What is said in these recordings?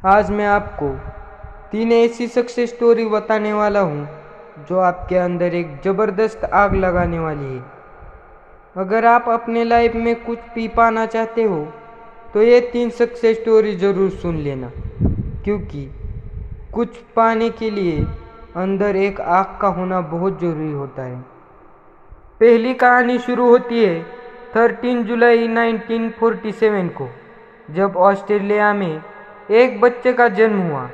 आज मैं आपको 3 ऐसी सक्सेस स्टोरी बताने वाला हूँ जो आपके अंदर एक ज़बरदस्त आग लगाने वाली है। अगर आप अपने लाइफ में कुछ पी पाना चाहते हो तो ये 3 सक्सेस स्टोरी ज़रूर सुन लेना, क्योंकि कुछ पाने के लिए अंदर एक आग का होना बहुत ज़रूरी होता है। पहली कहानी शुरू होती है 13 जुलाई 1947 को, जब ऑस्ट्रेलिया में एक बच्चे का जन्म हुआ।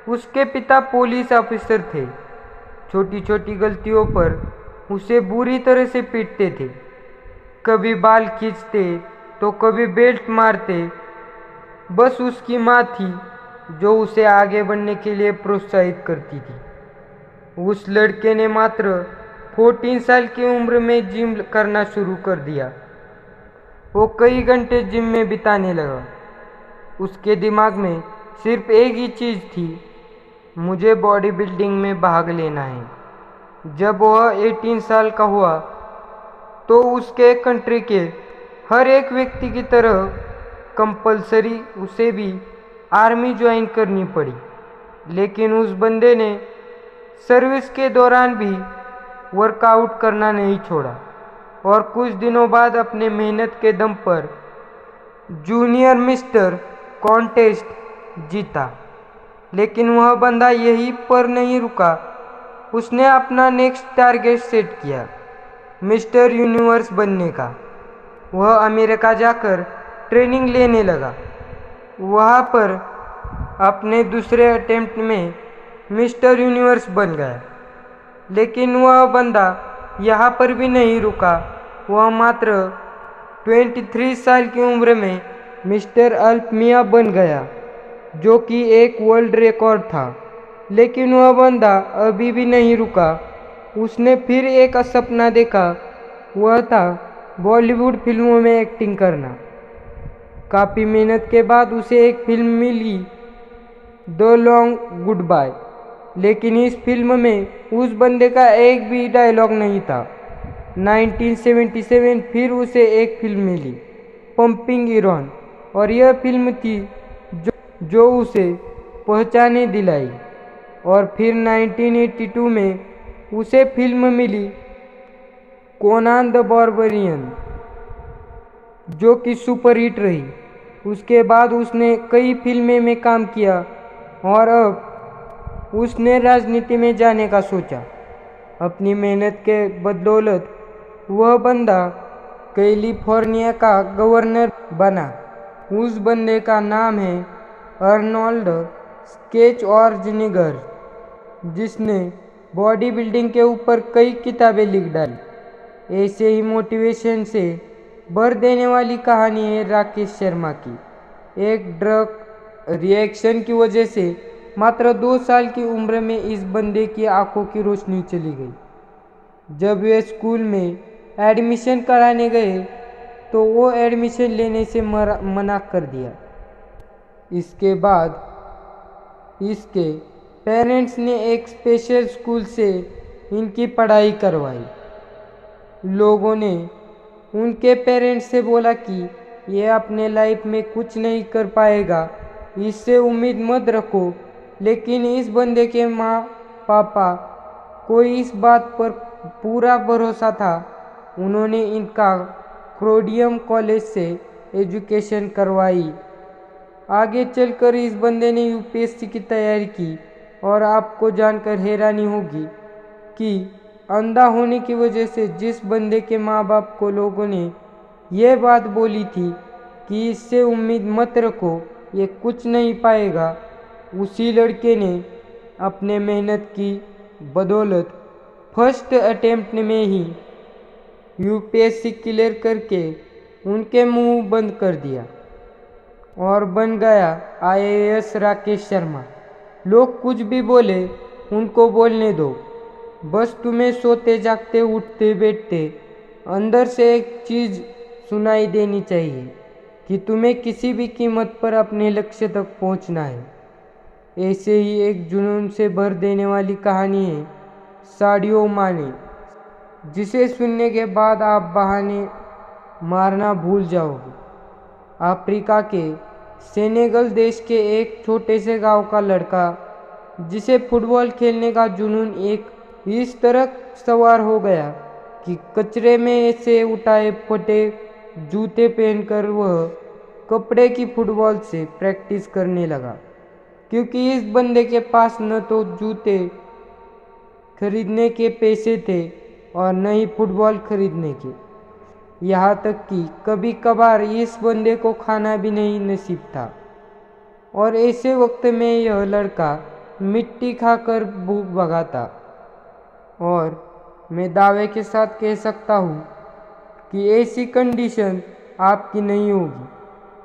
उसके पिता पुलिस ऑफिसर थे। छोटी छोटी गलतियों पर उसे बुरी तरह से पीटते थे। कभी बाल खींचते तो कभी बेल्ट मारते। बस उसकी माँ थी जो उसे आगे बढ़ने के लिए प्रोत्साहित करती थी। उस लड़के ने मात्र 14 साल की उम्र में जिम करना शुरू कर दिया। वो कई घंटे जिम में बिताने लगा। उसके दिमाग में सिर्फ एक ही चीज़ थी, मुझे बॉडी बिल्डिंग में भाग लेना है। जब वह 18 साल का हुआ तो उसके कंट्री के हर एक व्यक्ति की तरह कंपलसरी उसे भी आर्मी ज्वाइन करनी पड़ी। लेकिन उस बंदे ने सर्विस के दौरान भी वर्कआउट करना नहीं छोड़ा और कुछ दिनों बाद अपने मेहनत के दम पर जूनियर मिस्टर कॉन्टेस्ट जीता। लेकिन वह बंदा यहीं पर नहीं रुका। उसने अपना नेक्स्ट टारगेट सेट किया, मिस्टर यूनिवर्स बनने का। वह अमेरिका जाकर ट्रेनिंग लेने लगा। वहाँ पर अपने दूसरे अटेम्प्ट में मिस्टर यूनिवर्स बन गया। लेकिन वह बंदा यहाँ पर भी नहीं रुका। वह मात्र 23 साल की उम्र में मिस्टर अल्पमिया बन गया, जो कि एक वर्ल्ड रिकॉर्ड था। लेकिन वह बंदा अभी भी नहीं रुका। उसने फिर एक सपना देखा, वह था बॉलीवुड फिल्मों में एक्टिंग करना। काफ़ी मेहनत के बाद उसे एक फिल्म मिली, द लॉन्ग गुड बाय। लेकिन इस फिल्म में उस बंदे का एक भी डायलॉग नहीं था। 1977 फिर उसे एक फिल्म मिली, पंपिंग इरॉन, और यह फिल्म थी जो उसे पहचाने दिलाई। और फिर 1982 में उसे फिल्म मिली कोनान द बारबेरियन, जो कि सुपर हिट रही। उसके बाद उसने कई फिल्में में काम किया और अब उसने राजनीति में जाने का सोचा। अपनी मेहनत के बदौलत वह बंदा कैलिफोर्निया का गवर्नर बना। उस बंदे का नाम है अर्नोल्ड स्केचवार्ज़नेगर, जिसने बॉडी बिल्डिंग के ऊपर कई किताबें लिख डाली। ऐसे ही मोटिवेशन से भर देने वाली कहानी है राकेश शर्मा की। एक ड्रग रिएक्शन की वजह से मात्र 2 साल की उम्र में इस बंदे की आंखों की रोशनी चली गई। जब वे स्कूल में एडमिशन कराने गए तो वो एडमिशन लेने से मना कर दिया। इसके बाद इसके पेरेंट्स ने एक स्पेशल स्कूल से इनकी पढ़ाई करवाई। लोगों ने उनके पेरेंट्स से बोला कि यह अपने लाइफ में कुछ नहीं कर पाएगा, इससे उम्मीद मत रखो। लेकिन इस बंदे के माँ पापा को इस बात पर पूरा भरोसा था। उन्होंने इनका क्रोडियम कॉलेज से एजुकेशन करवाई। आगे चलकर इस बंदे ने यूपीएससी की तैयारी की और आपको जानकर हैरानी होगी कि अंधा होने की वजह से जिस बंदे के माँ बाप को लोगों ने यह बात बोली थी कि इससे उम्मीद मत रखो, ये कुछ नहीं पाएगा, उसी लड़के ने अपने मेहनत की बदौलत फर्स्ट अटेम्प्ट में ही यूपीएससी क्लियर करके उनके मुंह बंद कर दिया और बन गया आईएएस राकेश शर्मा। लोग कुछ भी बोले उनको बोलने दो। बस तुम्हें सोते जागते उठते बैठते अंदर से एक चीज़ सुनाई देनी चाहिए कि तुम्हें किसी भी कीमत पर अपने लक्ष्य तक पहुंचना है। ऐसे ही एक जुनून से भर देने वाली कहानी है साडियो माने, जिसे सुनने के बाद आप बहाने मारना भूल जाओगे। अफ्रीका के सेनेगल देश के एक छोटे से गांव का लड़का, जिसे फुटबॉल खेलने का जुनून एक इस तरह सवार हो गया कि कचरे में से उठाए फटे जूते पहनकर वह कपड़े की फुटबॉल से प्रैक्टिस करने लगा। क्योंकि इस बंदे के पास न तो जूते खरीदने के पैसे थे और न ही फुटबॉल खरीदने के। यहाँ तक कि कभी कभार इस बंदे को खाना भी नहीं नसीब था। और ऐसे वक्त में यह लड़का मिट्टी खाकर भूख भगाता। और मैं दावे के साथ कह सकता हूँ कि ऐसी कंडीशन आपकी नहीं होगी,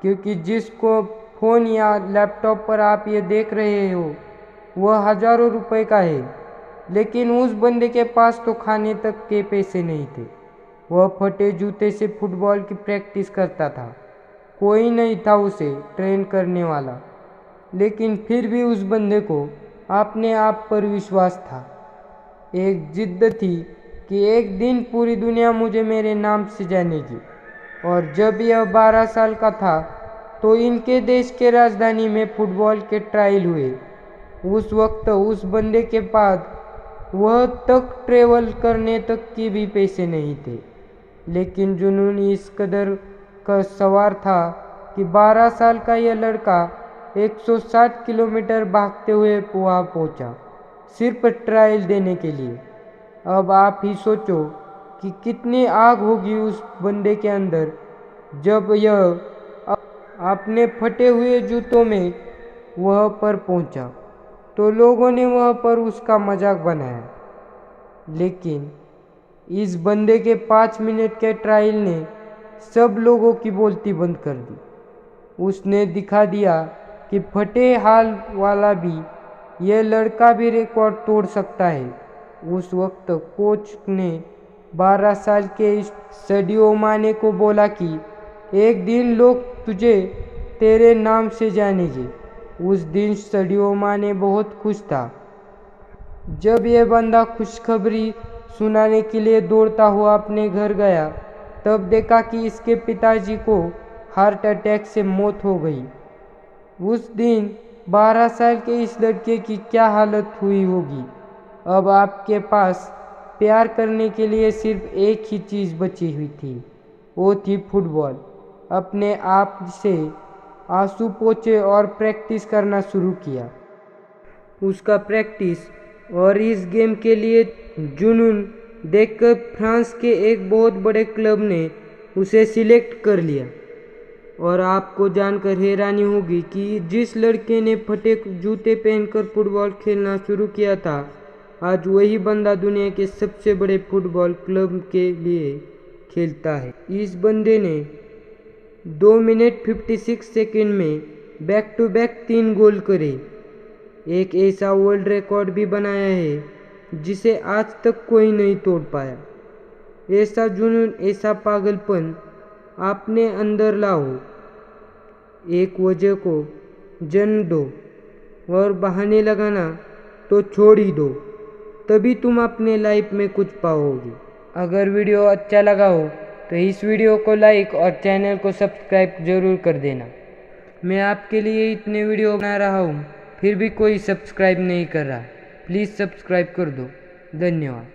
क्योंकि जिसको फ़ोन या लैपटॉप पर आप ये देख रहे हो वह हज़ारों रुपए का है, लेकिन उस बंदे के पास तो खाने तक के पैसे नहीं थे। वह फटे जूते से फुटबॉल की प्रैक्टिस करता था। कोई नहीं था उसे ट्रेन करने वाला, लेकिन फिर भी उस बंदे को अपने आप पर विश्वास था। एक जिद्द थी कि एक दिन पूरी दुनिया मुझे मेरे नाम से जानेगी। और जब यह 12 साल का था तो इनके देश के राजधानी में फुटबॉल के ट्रायल हुए। उस वक्त उस बंदे के पास वह तक ट्रेवल करने तक के भी पैसे नहीं थे, लेकिन जुनून इस कदर का सवार था कि 12 साल का यह लड़का 160 किलोमीटर भागते हुए वहाँ पहुँचा, सिर्फ ट्रायल देने के लिए। अब आप ही सोचो कि कितनी आग होगी उस बंदे के अंदर जब यह अपने फटे हुए जूतों में वह पर पहुंचा। तो लोगों ने वह पर उसका मजाक बनाया, लेकिन इस बंदे के 5 मिनट के ट्रायल ने सब लोगों की बोलती बंद कर दी। उसने दिखा दिया कि फटे हाल वाला भी यह लड़का भी रिकॉर्ड तोड़ सकता है। उस वक्त कोच ने 12 साल के सडियो माने को बोला कि एक दिन लोग तुझे तेरे नाम से जानेंगे। उस दिन सडियो माने बहुत खुश था। जब यह बंदा खुशखबरी सुनाने के लिए दौड़ता हुआ अपने घर गया, तब देखा कि इसके पिताजी को हार्ट अटैक से मौत हो गई। उस दिन 12 साल के इस लड़के की क्या हालत हुई होगी। अब आपके पास प्यार करने के लिए सिर्फ एक ही चीज़ बची हुई थी, वो थी फुटबॉल। अपने आप से आंसू पोंछे और प्रैक्टिस करना शुरू किया। उसका प्रैक्टिस और इस गेम के लिए जुनून देखकर फ्रांस के एक बहुत बड़े क्लब ने उसे सिलेक्ट कर लिया। और आपको जानकर हैरानी होगी कि जिस लड़के ने फटे जूते पहनकर फुटबॉल खेलना शुरू किया था, आज वही बंदा दुनिया के सबसे बड़े फुटबॉल क्लब के लिए खेलता है। इस बंदे ने 2 मिनट 56 सेकंड में बैक टू बैक 3 गोल करे। एक ऐसा वर्ल्ड रिकॉर्ड भी बनाया है जिसे आज तक कोई नहीं तोड़ पाया। ऐसा जुनून, ऐसा पागलपन अपने अंदर लाओ, एक वजह को जन्म दो और बहाने लगाना तो छोड़ ही दो, तभी तुम अपने लाइफ में कुछ पाओगे। अगर वीडियो अच्छा लगा हो तो इस वीडियो को लाइक और चैनल को सब्सक्राइब जरूर कर देना। मैं आपके लिए इतने वीडियो बना रहा हूँ, फिर भी कोई सब्सक्राइब नहीं कर रहा। प्लीज़ सब्सक्राइब कर दो। धन्यवाद।